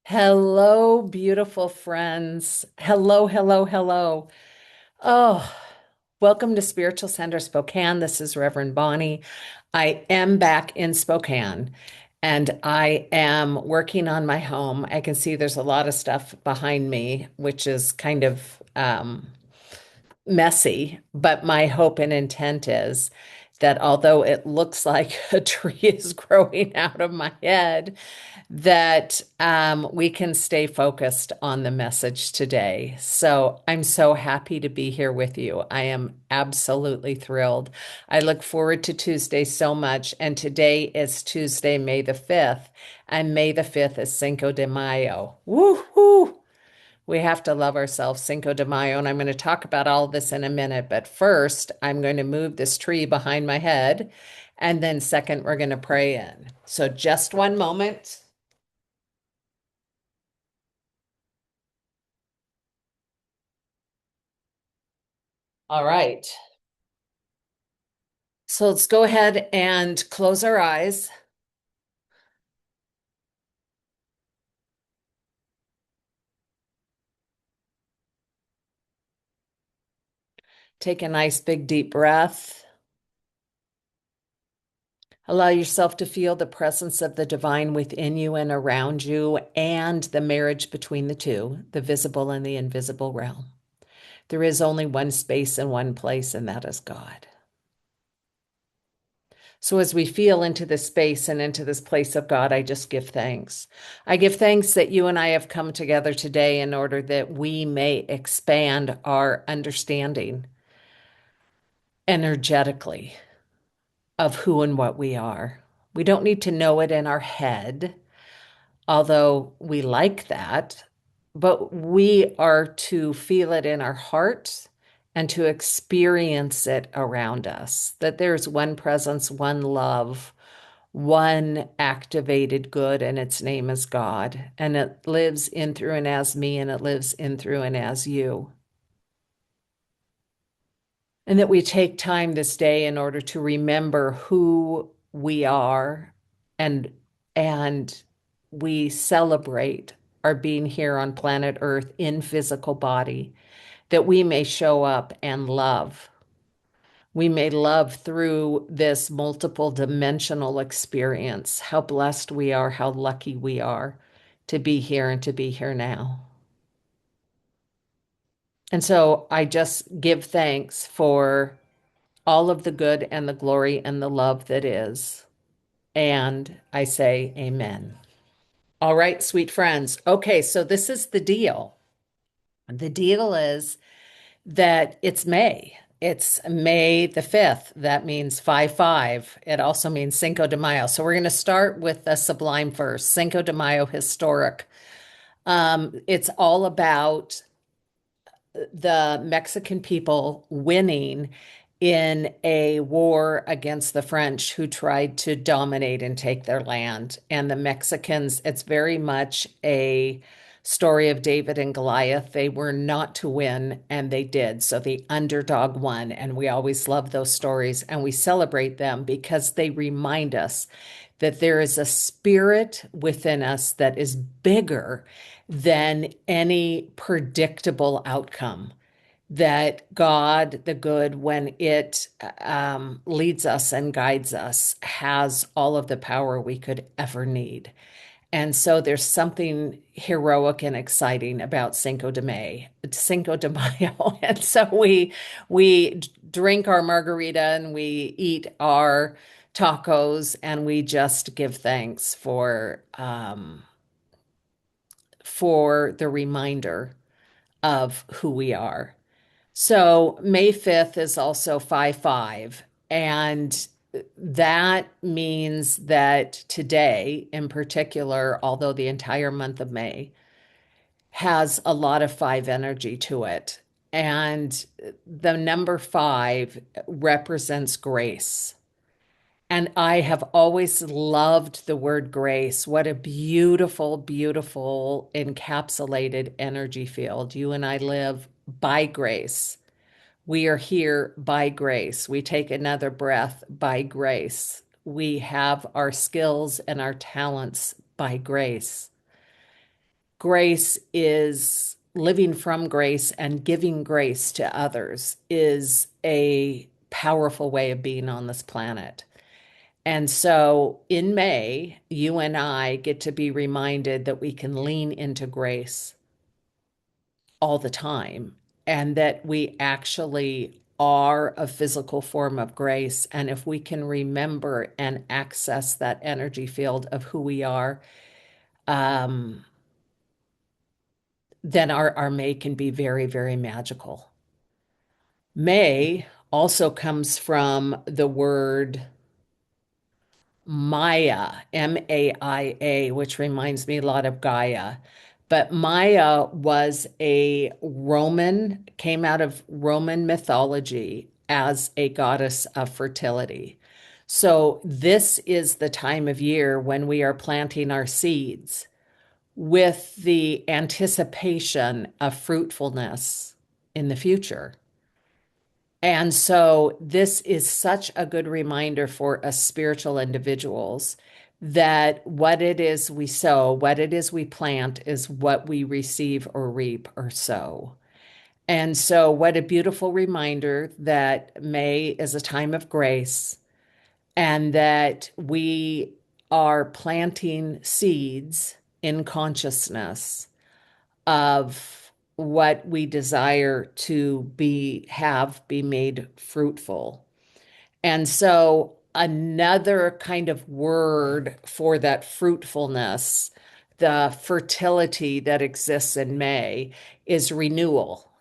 Hello, beautiful friends. Hello, hello, hello. Oh, welcome to Spiritual Center Spokane. This is Reverend Bonnie. I am back in Spokane and I am working on my home. I can see there's a lot of stuff behind me, which is kind of messy, but my hope and intent is that although it looks like a tree is growing out of my head, that we can stay focused on the message today. So I'm so happy to be here with you. I am absolutely thrilled. I look forward to Tuesday so much. And today is Tuesday, May the 5th, and May the 5th is Cinco de Mayo. Woo-hoo! We have to love ourselves, Cinco de Mayo. And I'm going to talk about all of this in a minute. But first, I'm going to move this tree behind my head. And then, second, we're going to pray in. So, just one moment. All right. So, let's go ahead and close our eyes. Take a nice, big, deep breath. Allow yourself to feel the presence of the divine within you and around you, and the marriage between the two, the visible and the invisible realm. There is only one space and one place, and that is God. So as we feel into this space and into this place of God, I just give thanks. I give thanks that you and I have come together today in order that we may expand our understanding energetically of who and what we are. We don't need to know it in our head, although we like that, but we are to feel it in our heart and to experience it around us, that there's one presence, one love, one activated good, and its name is God. And it lives in, through, and as me, and it lives in, through, and as you. And that we take time this day in order to remember who we are, and and we celebrate our being here on planet Earth in physical body, that we may show up and love. We may love through this multiple dimensional experience. How blessed we are, how lucky we are to be here and to be here now. And so I just give thanks for all of the good and the glory and the love that is. And I say, Amen. All right, sweet friends. Okay, so this is the deal. The deal is that it's May. It's May the 5th. That means 5/5. It also means Cinco de Mayo. So we're going to start with the sublime first, Cinco de Mayo historic. It's all about the Mexican people winning in a war against the French who tried to dominate and take their land. And the Mexicans, it's very much a story of David and Goliath. They were not to win, and they did. So the underdog won. And we always love those stories and we celebrate them because they remind us that there is a spirit within us that is bigger than any predictable outcome. That God, the good, when it leads us and guides us, has all of the power we could ever need. And so there's something heroic and exciting about Cinco de Mayo. And so we drink our margarita and we eat our tacos and we just give thanks for the reminder of who we are. So May 5th is also 5/5. And that means that today, in particular, although the entire month of May has a lot of five energy to it, and the number five represents grace. And I have always loved the word grace. What a beautiful, beautiful encapsulated energy field. You and I live by grace. We are here by grace. We take another breath by grace. We have our skills and our talents by grace. grace is living from grace and giving grace to others is a powerful way of being on this planet. And so in May, you and I get to be reminded that we can lean into grace all the time and that we actually are a physical form of grace. And if we can remember and access that energy field of who we are, um, then our May can be very, very magical. May also comes from the word Maya, Maia, which reminds me a lot of Gaia. But Maya was came out of Roman mythology as a goddess of fertility. So this is the time of year when we are planting our seeds with the anticipation of fruitfulness in the future. And so this is such a good reminder for us spiritual individuals that what it is we sow, what it is we plant is what we receive or reap or sow. And so what a beautiful reminder that May is a time of grace and that we are planting seeds in consciousness of what we desire to be made fruitful. And so another kind of word for that fruitfulness, the fertility that exists in May is renewal,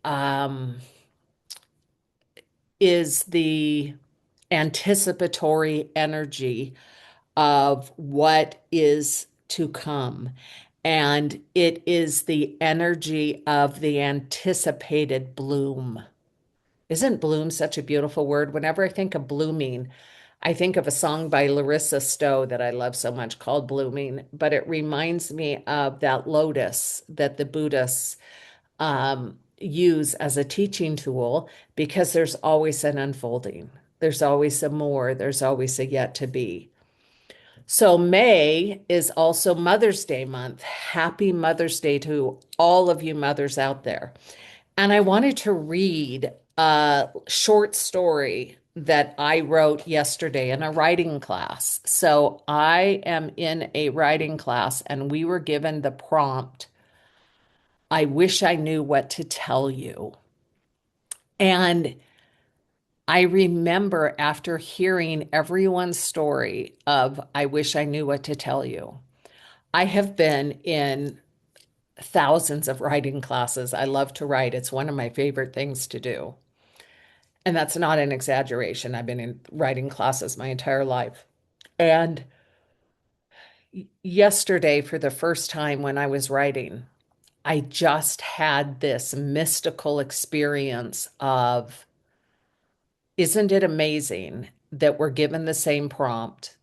um is the anticipatory energy of what is to come. And it is the energy of the anticipated bloom. Isn't bloom such a beautiful word? Whenever I think of blooming, I think of a song by Larissa Stowe that I love so much called Blooming, but it reminds me of that lotus that the Buddhists use as a teaching tool because there's always an unfolding. There's always a more, there's always a yet to be. So May is also Mother's Day month. Happy Mother's Day to all of you mothers out there. And I wanted to read a short story that I wrote yesterday in a writing class. So I am in a writing class and we were given the prompt, I wish I knew what to tell you. And I remember after hearing everyone's story of, I wish I knew what to tell you. I have been in thousands of writing classes. I love to write, it's one of my favorite things to do. And that's not an exaggeration. I've been in writing classes my entire life. And yesterday, for the first time when I was writing, I just had this mystical experience of, isn't it amazing that we're given the same prompt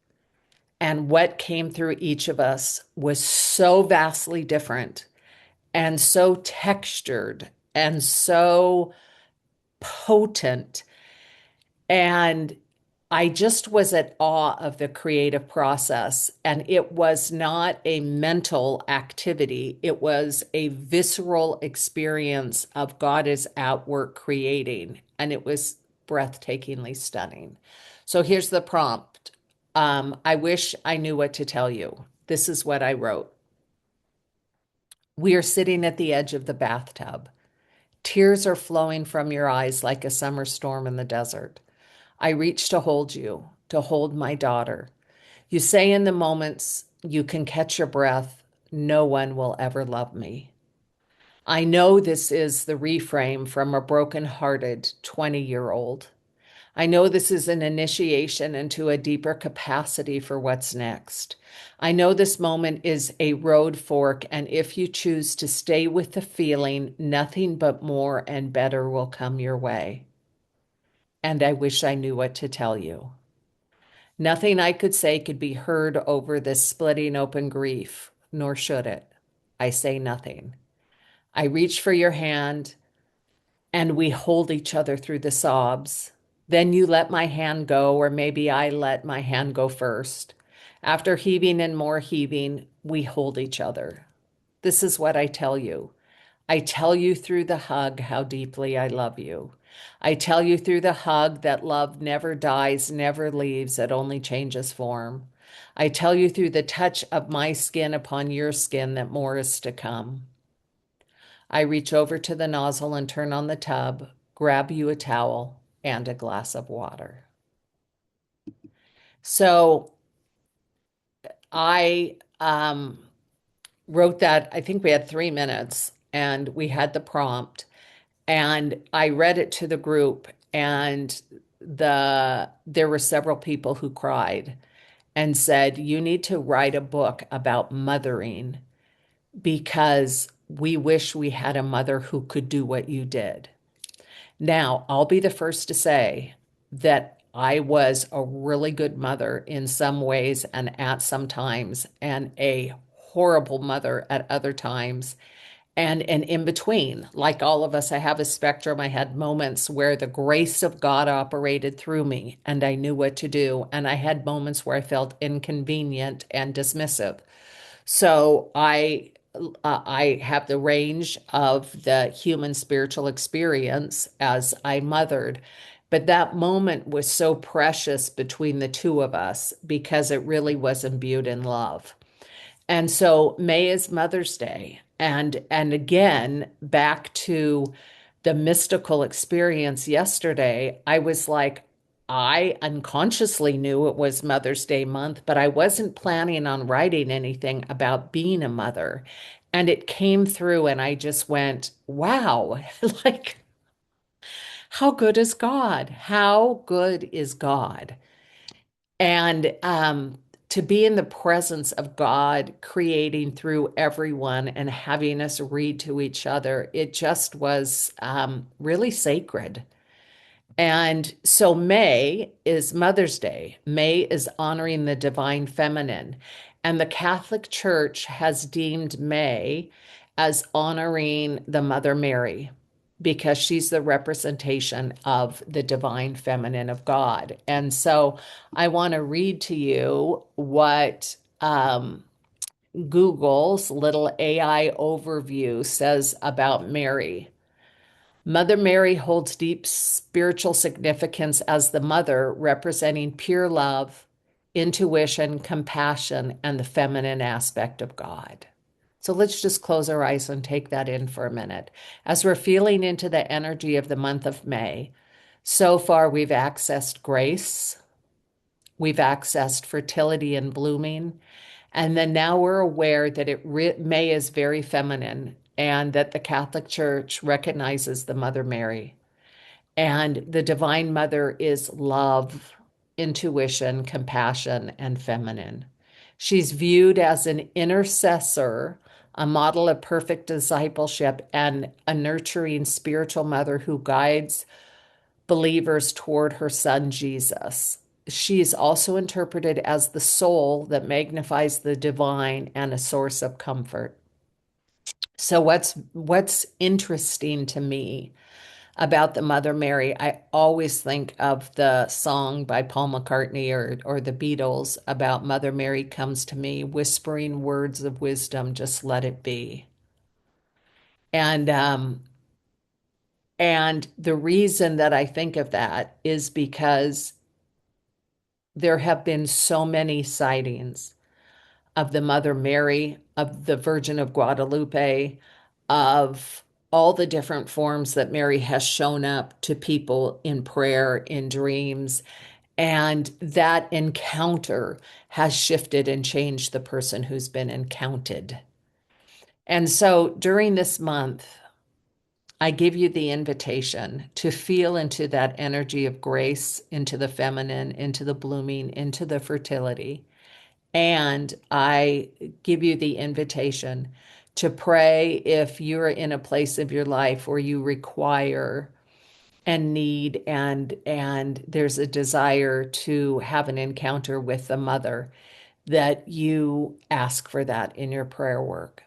and what came through each of us was so vastly different and so textured and so potent. And I just was at awe of the creative process. And it was not a mental activity, it was a visceral experience of God is at work creating. And it was breathtakingly stunning. So here's the prompt. I wish I knew what to tell you. This is what I wrote. We are sitting at the edge of the bathtub. Tears are flowing from your eyes like a summer storm in the desert. I reach to hold you, to hold my daughter. You say in the moments you can catch your breath, no one will ever love me. I know this is the reframe from a broken-hearted 20-year-old. I know this is an initiation into a deeper capacity for what's next. I know this moment is a road fork, and if you choose to stay with the feeling, nothing but more and better will come your way. And I wish I knew what to tell you. Nothing I could say could be heard over this splitting open grief, nor should it. I say nothing. I reach for your hand, and we hold each other through the sobs. Then you let my hand go, or maybe I let my hand go first. After heaving and more heaving, we hold each other. This is what I tell you. I tell you through the hug how deeply I love you. I tell you through the hug that love never dies, never leaves, it only changes form. I tell you through the touch of my skin upon your skin that more is to come. I reach over to the nozzle and turn on the tub, grab you a towel and a glass of water. So I wrote that, I think we had 3 minutes and we had the prompt. And I read it to the group, and there were several people who cried and said, "You need to write a book about mothering because we wish we had a mother who could do what you did." Now, I'll be the first to say that I was a really good mother in some ways and at some times, and a horrible mother at other times and an in between. Like all of us, I have a spectrum. I had moments where the grace of God operated through me and I knew what to do. And I had moments where I felt inconvenient and dismissive. So I have the range of the human spiritual experience as I mothered. But that moment was so precious between the two of us because it really was imbued in love. And so May is Mother's Day. And again, back to the mystical experience yesterday, I was like, I unconsciously knew it was Mother's Day month, but I wasn't planning on writing anything about being a mother. And it came through, and I just went, wow, like, how good is God? How good is God? And to be in the presence of God creating through everyone and having us read to each other, it just was really sacred. And so May is Mother's Day. May is honoring the divine feminine. And the Catholic Church has deemed May as honoring the Mother Mary because she's the representation of the divine feminine of God. And so I want to read to you what Google's little AI overview says about Mary. Mother Mary holds deep spiritual significance as the mother, representing pure love, intuition, compassion, and the feminine aspect of God. So let's just close our eyes and take that in for a minute. As we're feeling into the energy of the month of May, so far we've accessed grace, we've accessed fertility and blooming, and then now we're aware that May is very feminine and that the Catholic Church recognizes the Mother Mary. And the Divine Mother is love, intuition, compassion, and feminine. She's viewed as an intercessor, a model of perfect discipleship, and a nurturing spiritual mother who guides believers toward her son Jesus. She is also interpreted as the soul that magnifies the divine and a source of comfort. So what's interesting to me about the Mother Mary, I always think of the song by Paul McCartney or the Beatles about Mother Mary comes to me, whispering words of wisdom, just let it be. And and the reason that I think of that is because there have been so many sightings of the Mother Mary, of the Virgin of Guadalupe, of all the different forms that Mary has shown up to people in prayer, in dreams. And that encounter has shifted and changed the person who's been encountered. And so during this month, I give you the invitation to feel into that energy of grace, into the feminine, into the blooming, into the fertility. And I give you the invitation to pray if you're in a place of your life where you require and need and there's a desire to have an encounter with the mother, that you ask for that in your prayer work,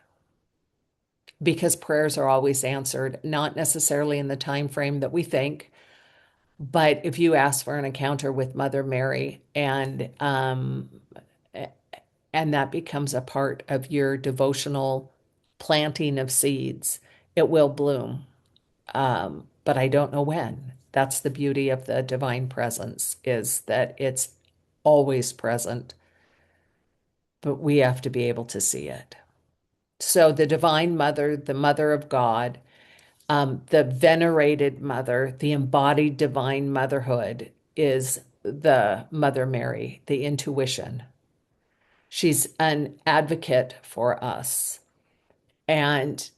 because prayers are always answered, not necessarily in the time frame that we think. But if you ask for an encounter with Mother Mary and that becomes a part of your devotional planting of seeds. It will bloom, but I don't know when. That's the beauty of the divine presence, is that it's always present, but we have to be able to see it. So the Divine Mother, the Mother of God, the venerated Mother, the embodied divine motherhood is the Mother Mary, the intuition. She's an advocate for us. And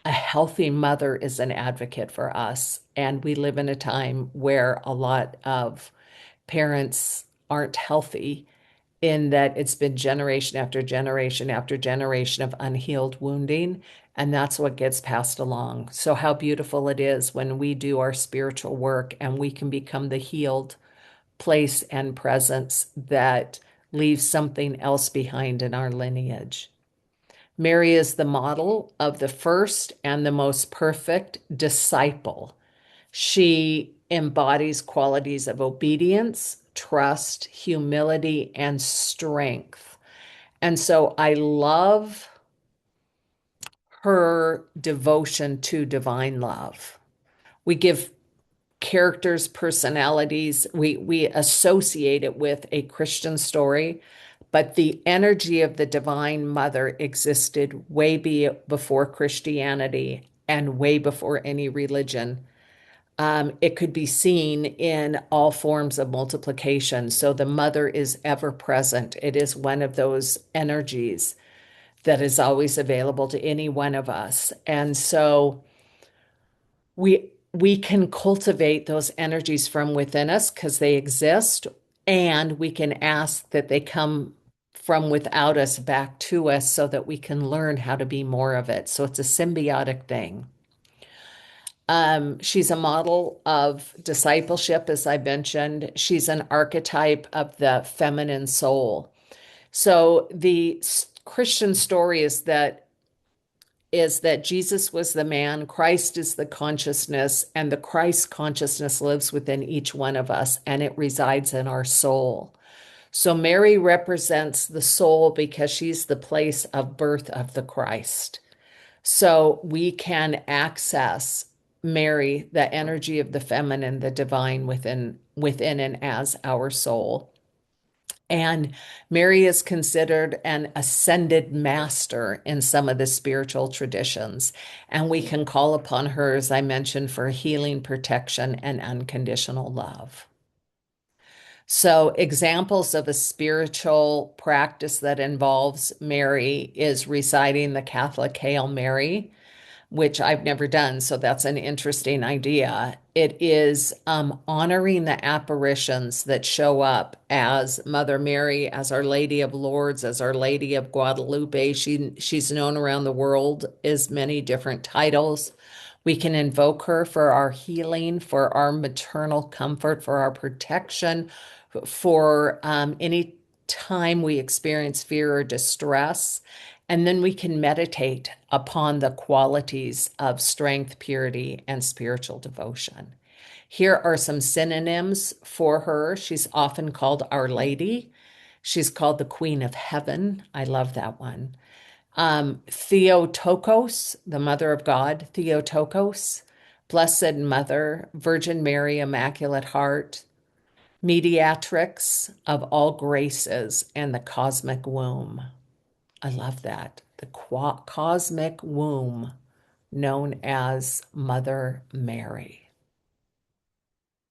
a healthy mother is an advocate for us. And we live in a time where a lot of parents aren't healthy, in that it's been generation after generation after generation of unhealed wounding. And that's what gets passed along. So, how beautiful it is when we do our spiritual work and we can become the healed place and presence that leaves something else behind in our lineage. Mary is the model of the first and the most perfect disciple. She embodies qualities of obedience, trust, humility, and strength. And so I love her devotion to divine love. We give characters personalities, we associate it with a Christian story, but the energy of the Divine Mother existed before Christianity and way before any religion. It could be seen in all forms of multiplication. So the mother is ever present. It is one of those energies that is always available to any one of us. And so we can cultivate those energies from within us because they exist, and we can ask that they come from without us back to us so that we can learn how to be more of it. So it's a symbiotic thing. She's a model of discipleship, as I mentioned. She's an archetype of the feminine soul. So the Christian story is that Jesus was the man, Christ is the consciousness, and the Christ consciousness lives within each one of us, and it resides in our soul. So Mary represents the soul because she's the place of birth of the Christ. So we can access Mary, the energy of the feminine, the divine within and as our soul. And Mary is considered an ascended master in some of the spiritual traditions. And we can call upon her, as I mentioned, for healing, protection, and unconditional love. So, examples of a spiritual practice that involves Mary is reciting the Catholic Hail Mary, which I've never done. So that's an interesting idea. It is honoring the apparitions that show up as Mother Mary, as Our Lady of Lourdes, as Our Lady of Guadalupe. She's known around the world as many different titles. We can invoke her for our healing, for our maternal comfort, for our protection, for any time we experience fear or distress. And then we can meditate upon the qualities of strength, purity, and spiritual devotion. Here are some synonyms for her. She's often called Our Lady. She's called the Queen of Heaven. I love that one. Theotokos, the Mother of God, Theotokos, Blessed Mother, Virgin Mary, Immaculate Heart, Mediatrix of all graces, and the cosmic womb. I love that. The cosmic womb, known as Mother Mary.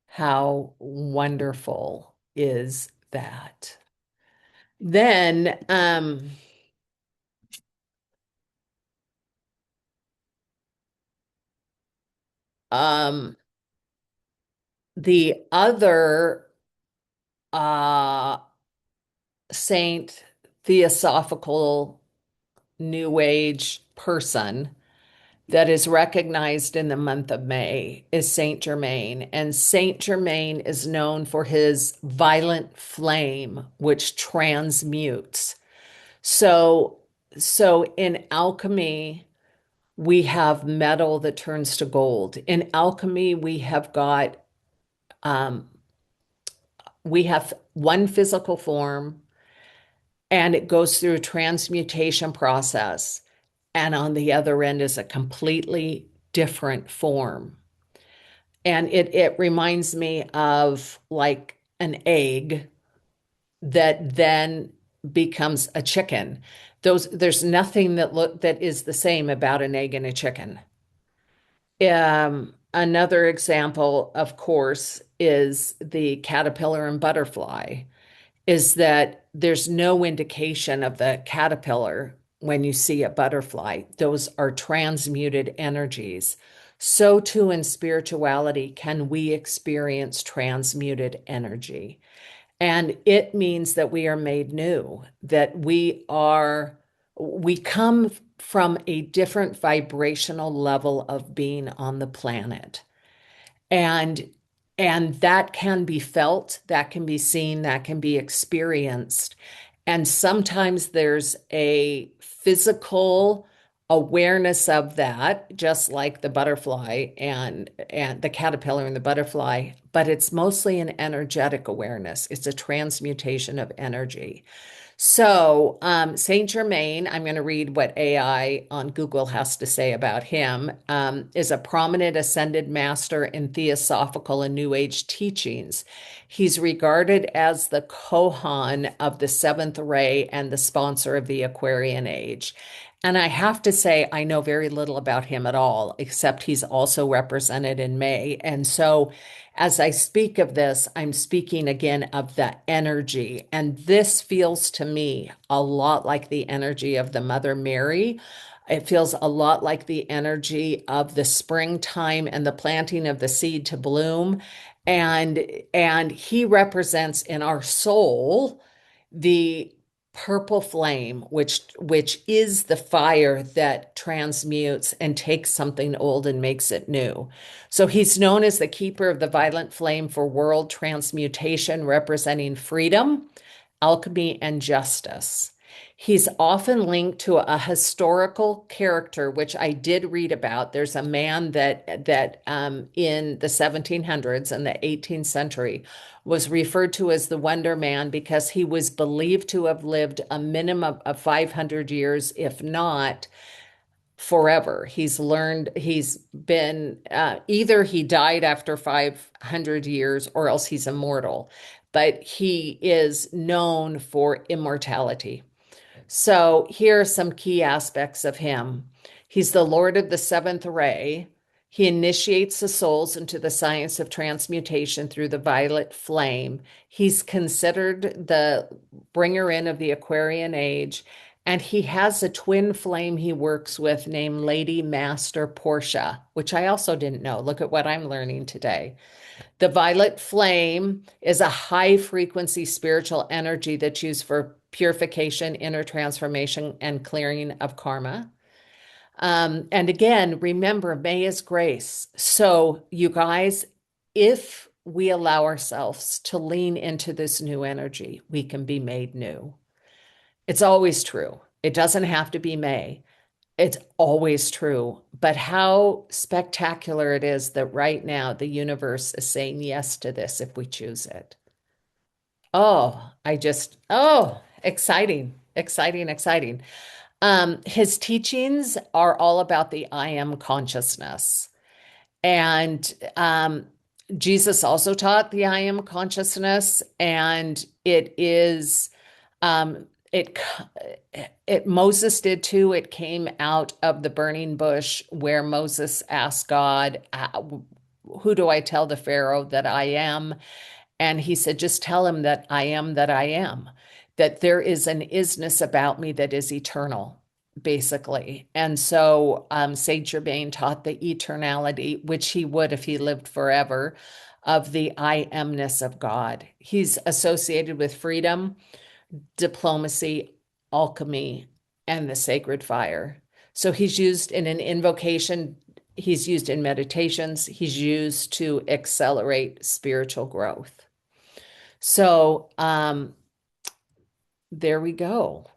How wonderful is that? Then, um, the other uh, saint, theosophical New Age person that is recognized in the month of May is Saint Germain. And Saint Germain is known for his violent flame, which transmutes. So, so in alchemy, we have metal that turns to gold. In alchemy, um, we have one physical form and it goes through a transmutation process. And on the other end is a completely different form. And it reminds me of like an egg that then becomes a chicken. There's nothing that is the same about an egg and a chicken. Another example, of course, is the caterpillar and butterfly, is that there's no indication of the caterpillar when you see a butterfly. Those are transmuted energies. So too in spirituality can we experience transmuted energy. And it means that we are made new, that we come from a different vibrational level of being on the planet. And and that can be felt, that can be seen, that can be experienced. And sometimes there's a physical awareness of that, just like the butterfly and the caterpillar and the butterfly, but it's mostly an energetic awareness. It's a transmutation of energy. So, Saint Germain, I'm going to read what AI on Google has to say about him, is a prominent ascended master in theosophical and New Age teachings. He's regarded as the Kohan of the seventh ray and the sponsor of the Aquarian Age. And I have to say, I know very little about him at all, except he's also represented in May. And so, as I speak of this, I'm speaking again of the energy. And this feels to me a lot like the energy of the Mother Mary. It feels a lot like the energy of the springtime and the planting of the seed to bloom. And he represents in our soul the purple flame, which is the fire that transmutes and takes something old and makes it new. So he's known as the keeper of the violet flame for world transmutation, representing freedom, alchemy, and justice. He's often linked to a historical character, which I did read about. There's a man that in the 1700s and the 18th century was referred to as the Wonder Man because he was believed to have lived a minimum of 500 years, if not forever. He's been, either he died after 500 years or else he's immortal, but he is known for immortality. So here are some key aspects of him. He's the Lord of the seventh ray. He initiates the souls into the science of transmutation through the violet flame. He's considered the bringer in of the Aquarian age, and he has a twin flame he works with named Lady Master Portia, which I also didn't know. Look at what I'm learning today. The violet flame is a high frequency spiritual energy that's used for purification, inner transformation, and clearing of karma. And again, remember, May is grace. So, you guys, if we allow ourselves to lean into this new energy, we can be made new. It's always true. It doesn't have to be May. It's always true. But how spectacular it is that right now the universe is saying yes to this if we choose it. Exciting, exciting, exciting. His teachings are all about the I am consciousness. And Jesus also taught the I am consciousness, and it is it Moses did too. It came out of the burning bush where Moses asked God, "Who do I tell the Pharaoh that I am?" And he said, "Just tell him that I am that I am, that there is an isness about me that is eternal." Basically. And so Saint Germain taught the eternality, which he would if he lived forever, of the I amness of God. He's associated with freedom, diplomacy, alchemy, and the sacred fire. So he's used in an invocation, he's used in meditations, he's used to accelerate spiritual growth. So there we go.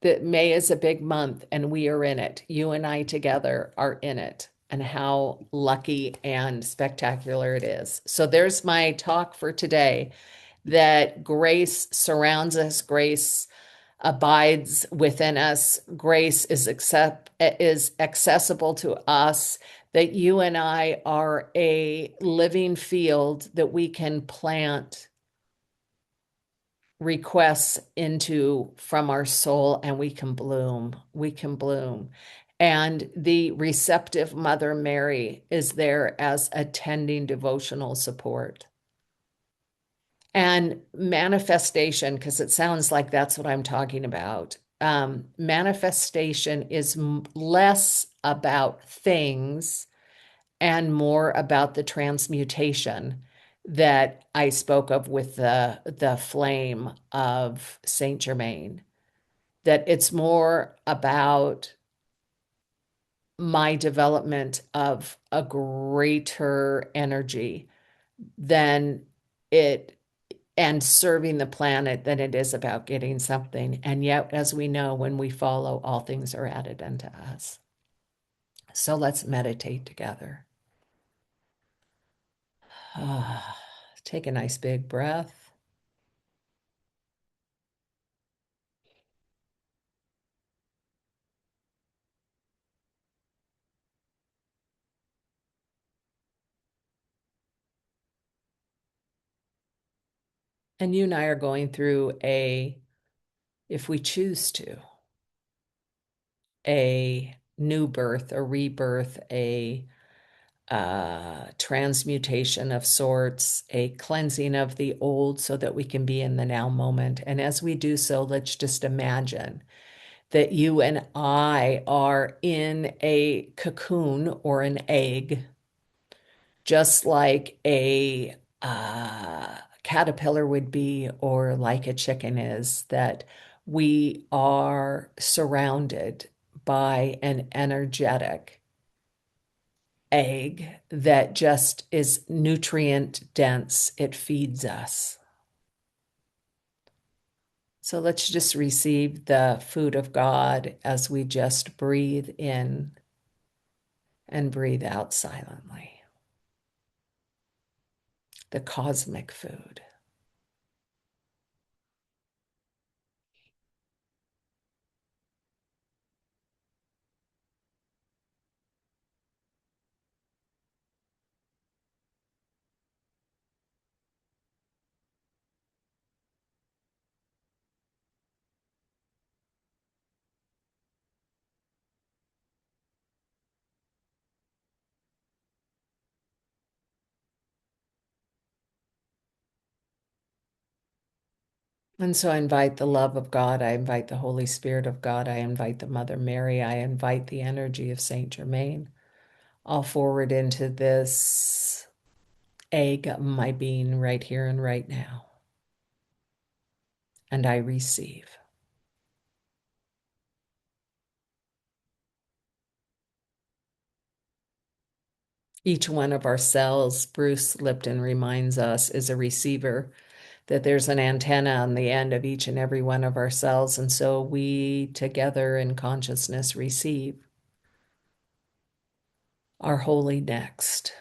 That May is a big month and we are in it. You and I together are in it, and how lucky and spectacular it is. So there's my talk for today. that grace surrounds us, grace abides within us, grace is accessible to us, that you and I are a living field that we can plant requests into from our soul, and we can bloom. We can bloom. And the receptive Mother Mary is there as attending devotional support. And manifestation, because it sounds like that's what I'm talking about. Manifestation is less about things and more about the transmutation that I spoke of with the flame of Saint Germain. That it's more about my development of a greater energy than it and serving the planet than it is about getting something. And yet, as we know, when we follow, all things are added unto us. So let's meditate together. Take a nice big breath. And you and I are going through if we choose to, a new birth, a rebirth, a transmutation of sorts, a cleansing of the old so that we can be in the now moment. And as we do so, let's just imagine that you and I are in a cocoon or an egg, just like a caterpillar would be, or like a chicken is, that we are surrounded by an energetic egg that just is nutrient dense. It feeds us. So let's just receive the food of God as we just breathe in and breathe out silently. The cosmic food. And so I invite the love of God. I invite the Holy Spirit of God. I invite the Mother Mary. I invite the energy of Saint Germain all forward into this egg of my being right here and right now. And I receive. Each one of our cells, Bruce Lipton reminds us, is a receiver, that there's an antenna on the end of each and every one of our cells. And so we together in consciousness receive our holy next.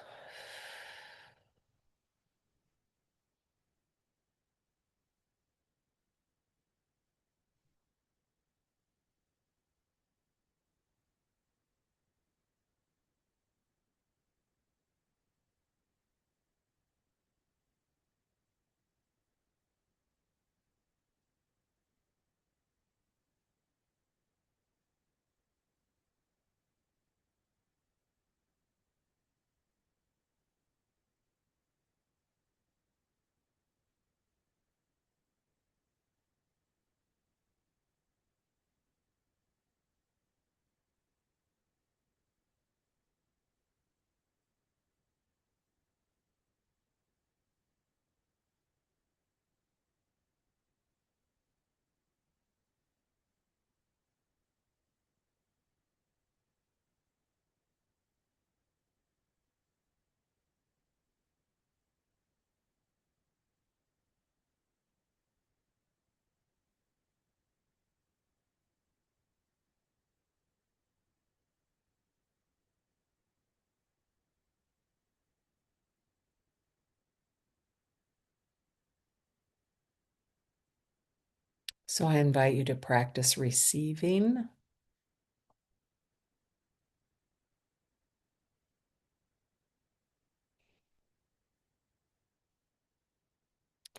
So I invite you to practice receiving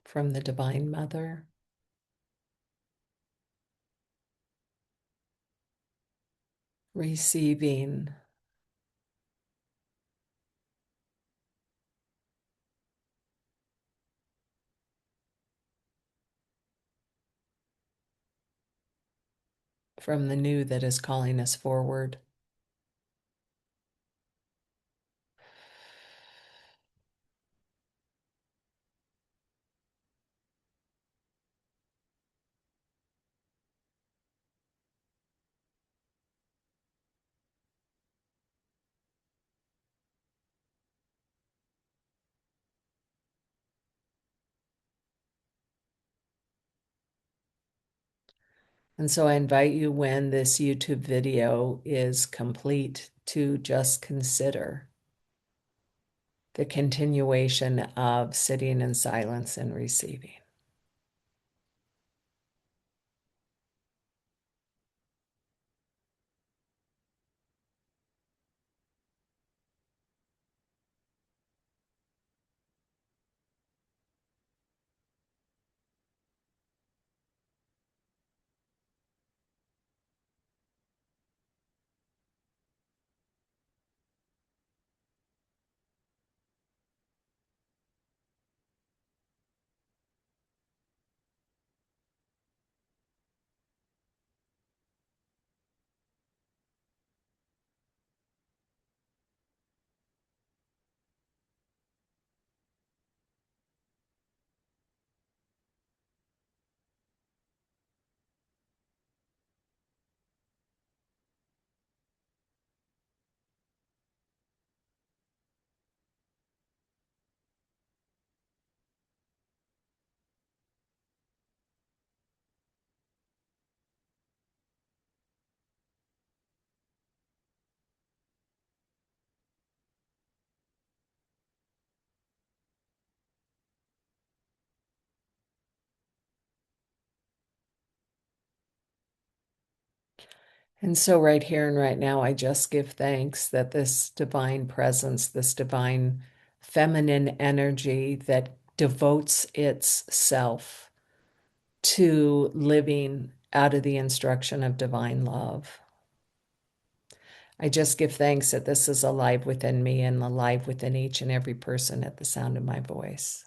from the Divine Mother, receiving from the new that is calling us forward. And so I invite you, when this YouTube video is complete, to just consider the continuation of sitting in silence and receiving. And so, right here and right now, I just give thanks that this divine presence, this divine feminine energy that devotes itself to living out of the instruction of divine love. I just give thanks that this is alive within me and alive within each and every person at the sound of my voice.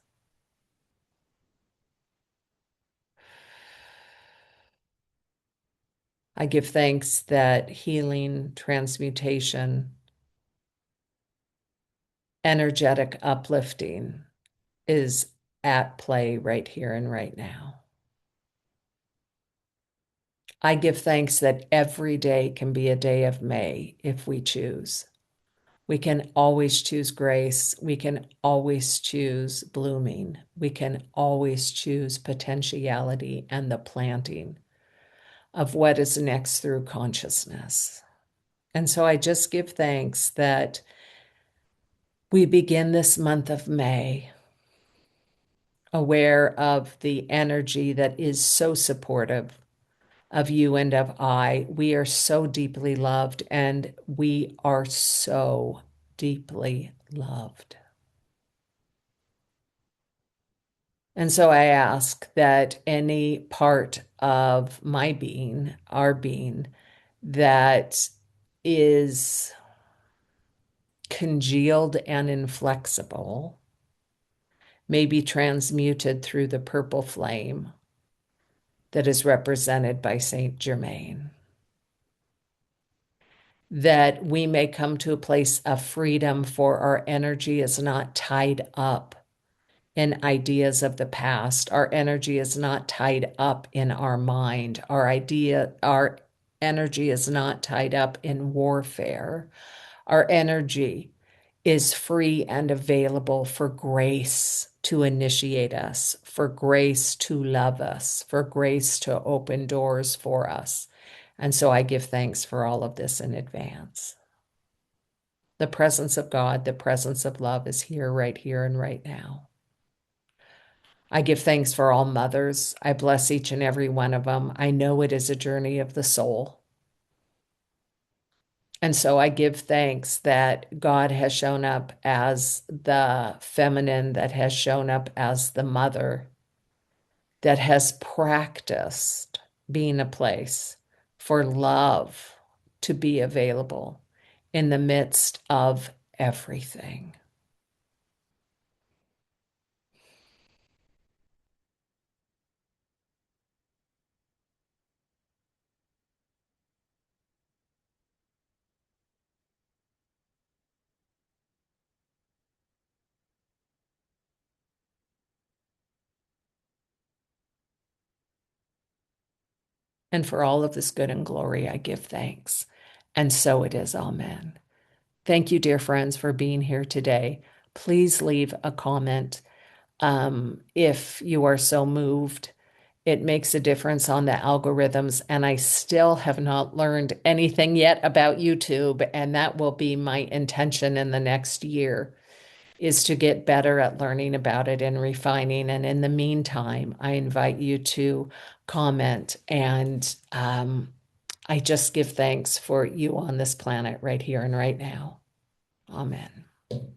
I give thanks that healing, transmutation, energetic uplifting is at play right here and right now. I give thanks that every day can be a day of May if we choose. We can always choose grace. We can always choose blooming. We can always choose potentiality and the planting of what is next through consciousness. And so I just give thanks that we begin this month of May aware of the energy that is so supportive of you and of I. We are so deeply loved, and we are so deeply loved. And so I ask that any part of my being, our being, that is congealed and inflexible may be transmuted through the purple flame that is represented by Saint Germain. That we may come to a place of freedom, for our energy is not tied up in ideas of the past. Our energy is not tied up in our mind. Our energy is not tied up in warfare. Our energy is free and available for grace to initiate us, for grace to love us, for grace to open doors for us. And so I give thanks for all of this in advance. The presence of God, the presence of love is here, right here, and right now. I give thanks for all mothers. I bless each and every one of them. I know it is a journey of the soul. And so I give thanks that God has shown up as the feminine, that has shown up as the mother, that has practiced being a place for love to be available in the midst of everything. And for all of this good and glory, I give thanks. And so it is. Amen. Thank you, dear friends, for being here today. Please leave a comment if you are so moved. It makes a difference on the algorithms, and I still have not learned anything yet about YouTube, and that will be my intention in the next year, is to get better at learning about it and refining. And in the meantime, I invite you to comment, and I just give thanks for you on this planet right here and right now. Amen.